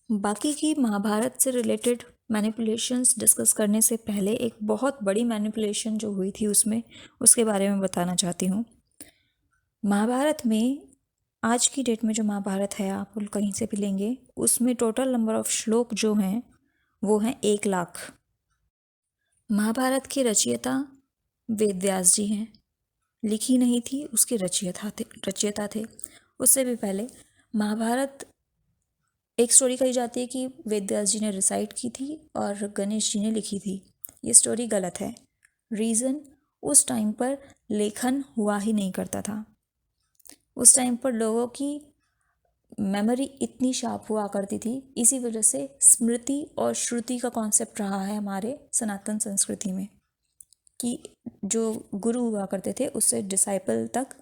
बाकी की महाभारत से रिलेटेड मैनिपुलेशंस डिस्कस करने से पहले एक बहुत बड़ी मैनिपुलेशन जो हुई थी उसमें उसके बारे में बताना चाहती हूँ। महाभारत में आज की डेट में जो महाभारत है आप कहीं से भी लेंगे उसमें टोटल नंबर ऑफ श्लोक जो हैं वो हैं 1,00,000। महाभारत के रचयिता वेद व्यास जी हैं, लिखी नहीं थी, उसके रचयिता थे। उससे भी पहले महाभारत एक स्टोरी कही जाती है कि वेद व्यास जी ने रिसाइट की थी और गणेश जी ने लिखी थी। ये स्टोरी गलत है। रीज़न, उस टाइम पर लेखन हुआ ही नहीं करता था। उस टाइम पर लोगों की मेमोरी इतनी शार्प हुआ करती थी, इसी वजह से स्मृति और श्रुति का कॉन्सेप्ट रहा है हमारे सनातन संस्कृति में कि जो गुरु हुआ करते थे उससे डिसाइपल तक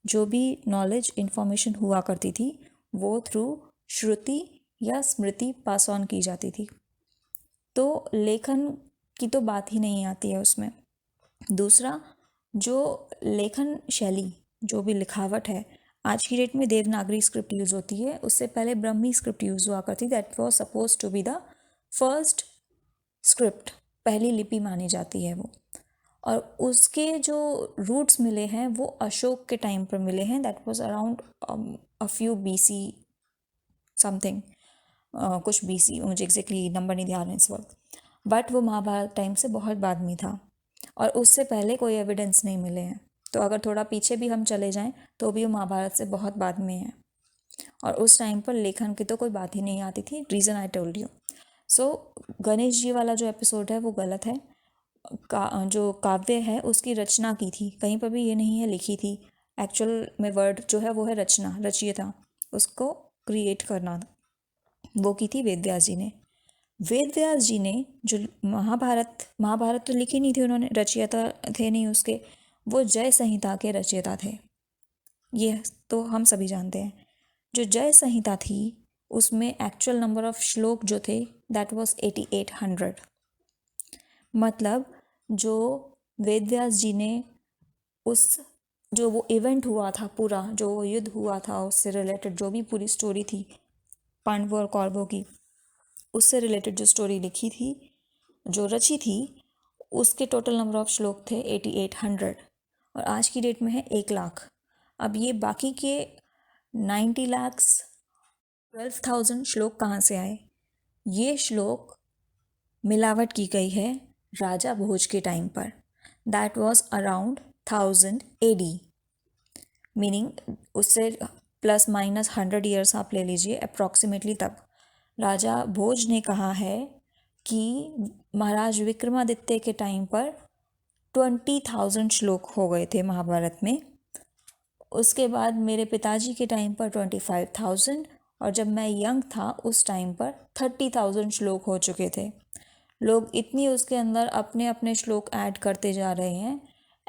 जो भी नॉलेज इन्फॉर्मेशन हुआ करती थी वो थ्रू श्रुति या स्मृति पास ऑन की जाती थी। तो लेखन की तो बात ही नहीं आती है उसमें। दूसरा, जो लेखन शैली, जो भी लिखावट है, आज की डेट में देवनागरी स्क्रिप्ट यूज़ होती है, उससे पहले ब्रह्मी स्क्रिप्ट यूज़ हुआ करती। That was suppose to be the first script, पहली लिपि मानी जाती है वो। और उसके जो रूट्स मिले हैं वो अशोक के टाइम पर मिले हैं। That was around a few BC something, कुछ BC, मुझे एग्जैक्टली नंबर नहीं ध्यान है इस वक्त, बट वो महाभारत टाइम से बहुत बाद में था और उससे पहले कोई एविडेंस नहीं मिले हैं। तो अगर थोड़ा पीछे भी हम चले जाएं तो भी वो महाभारत से बहुत बाद में है और उस टाइम पर लेखन की तो कोई बात ही नहीं आती थी। Reason I told you. So Ganesh ji वाला जो एपिसोड है वो गलत है। जो काव्य है उसकी रचना की थी, कहीं पर भी ये नहीं है लिखी थी। एक्चुअल में वर्ड जो है वो है रचना, रचयिता, उसको क्रिएट करना, वो की थी वेद व्यास जी ने। वेद व्यास जी ने जो महाभारत तो लिखी नहीं थी उन्होंने, रचयिता थे नहीं उसके, वो जय संहिता के रचयिता थे। ये तो हम सभी जानते हैं। जो जय संहिता थी उसमें एक्चुअल नंबर ऑफ श्लोक जो थे दैट वाज 8800। मतलब जो वेद व्यास जी ने उस जो वो इवेंट हुआ था पूरा, जो वो युद्ध हुआ था उससे रिलेटेड जो भी पूरी स्टोरी थी पांडवों और कौरवों की, उससे रिलेटेड जो स्टोरी लिखी थी, जो रची थी, उसके टोटल नंबर ऑफ श्लोक थे 8800 और आज की डेट में है 1,00,000। अब ये बाकी के 90 lakhs 12,000 श्लोक कहाँ से आए? ये श्लोक मिलावट की गई है राजा भोज के टाइम पर। That was around 1000 AD, meaning उससे प्लस माइनस 100 ईयर्स आप ले लीजिए अप्रॉक्सीमेटली। तब राजा भोज ने कहा है कि महाराज विक्रमादित्य के टाइम पर 20,000 श्लोक हो गए थे महाभारत में। उसके बाद मेरे पिताजी के टाइम पर 25,000 और जब मैं यंग था उस टाइम पर 30,000 श्लोक हो चुके थे। लोग इतनी उसके अंदर अपने अपने श्लोक ऐड करते जा रहे हैं।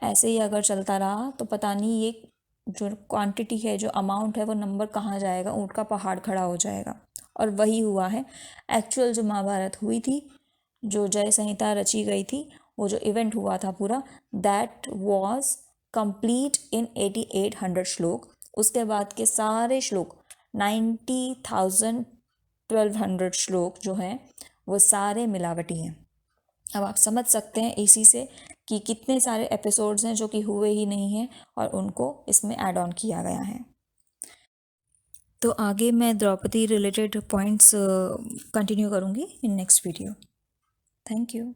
ऐसे ही अगर चलता रहा तो पता नहीं ये जो क्वांटिटी है, जो अमाउंट है, वो नंबर कहाँ जाएगा, ऊँट का पहाड़ खड़ा हो जाएगा। और वही हुआ है। एक्चुअल जो महाभारत हुई थी, जो जय संहिता रची गई थी, वो जो इवेंट हुआ था पूरा, दैट वॉज कंप्लीट इन 8800 श्लोक। उसके बाद के सारे श्लोक 90,000 1200 श्लोक जो हैं वो सारे मिलावटी हैं। अब आप समझ सकते हैं इसी से कि कितने सारे एपिसोड्स हैं जो कि हुए ही नहीं हैं और उनको इसमें ऐड ऑन किया गया है। तो आगे मैं द्रौपदी रिलेटेड पॉइंट्स कंटिन्यू करूँगी in next video. Thank you.